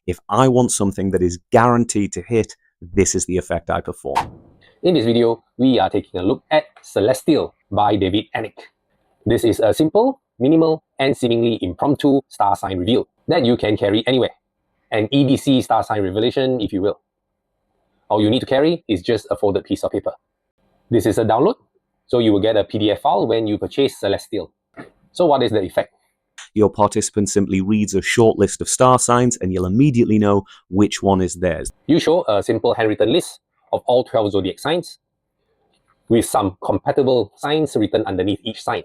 If I want something that is guaranteed to hit, this is the effect I perform. In this video, we are taking a look at Celestial by David Alnwick. This is a simple, minimal, and seemingly impromptu star sign reveal that you can carry anywhere. An EDC star sign revelation, if you will. All you need to carry is just a folded piece of paper. This is a download, so you will get a PDF file when you purchase Celestial. So what is the effect? Your participant simply reads a short list of star signs and you'll immediately know which one is theirs. You show a simple handwritten list of all 12 zodiac signs with some compatible signs written underneath each sign.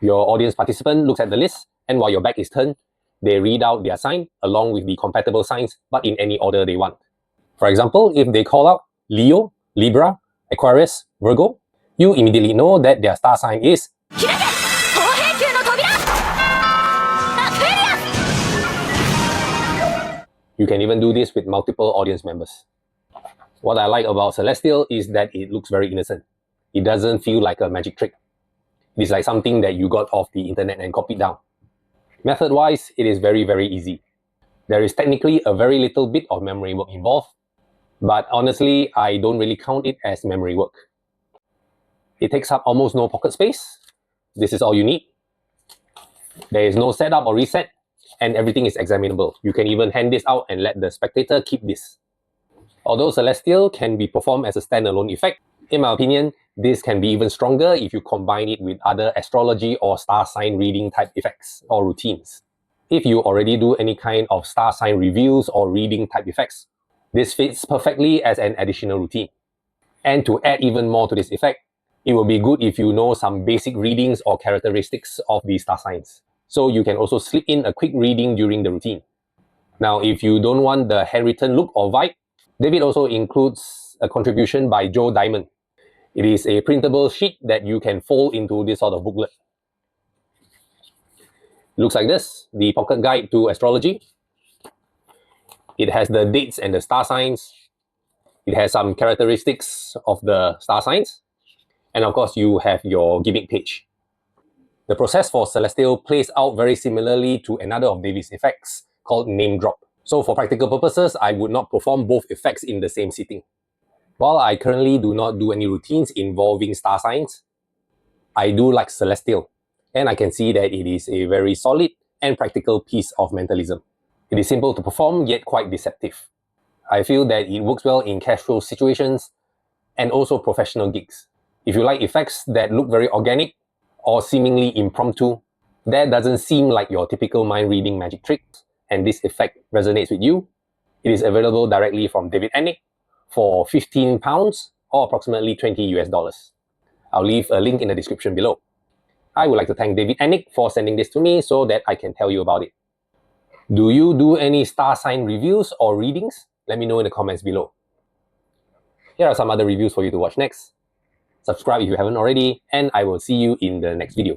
Your audience participant looks at the list, and while your back is turned, they read out their sign along with the compatible signs, but in any order they want. For example, if they call out Leo, Libra, Aquarius, Virgo, you immediately know that their star sign is You can even do this with multiple audience members. What I like about Celestial is that it looks very innocent. It doesn't feel like a magic trick. It's like something that you got off the internet and copied down. Method-wise, it is very, very easy. There is technically a very little bit of memory work involved, but honestly, I don't really count it as memory work. It takes up almost no pocket space. This is all you need. There is no setup or reset, and everything is examinable. You can even hand this out and let the spectator keep this. Although Celestial can be performed as a standalone effect, in my opinion, this can be even stronger if you combine it with other astrology or star sign reading type effects or routines. If you already do any kind of star sign reviews or reading type effects, this fits perfectly as an additional routine. And to add even more to this effect, it will be good if you know some basic readings or characteristics of the star signs. So you can also slip in a quick reading during the routine. Now, if you don't want the handwritten look or vibe, David also includes a contribution by Joe Diamond. It is a printable sheet that you can fold into this sort of booklet. It looks like this, the pocket guide to astrology. It has the dates and the star signs. It has some characteristics of the star signs. And of course, you have your gimmick page. The process for Celestial plays out very similarly to another of David's effects called name drop. So for practical purposes, I would not perform both effects in the same sitting. While I currently do not do any routines involving star signs, I do like Celestial, and I can see that it is a very solid and practical piece of mentalism. It is simple to perform, yet quite deceptive. I feel that it works well in casual situations and also professional gigs. If you like effects that look very organic or seemingly impromptu, that doesn't seem like your typical mind-reading magic trick, and this effect resonates with you, it is available directly from David Alnwick for £15 or approximately $20 US. I'll leave a link in the description below. I would like to thank David Alnwick for sending this to me so that I can tell you about it. Do you do any star sign reviews or readings? Let me know in the comments below. Here are some other reviews for you to watch next. Subscribe if you haven't already, and I will see you in the next video.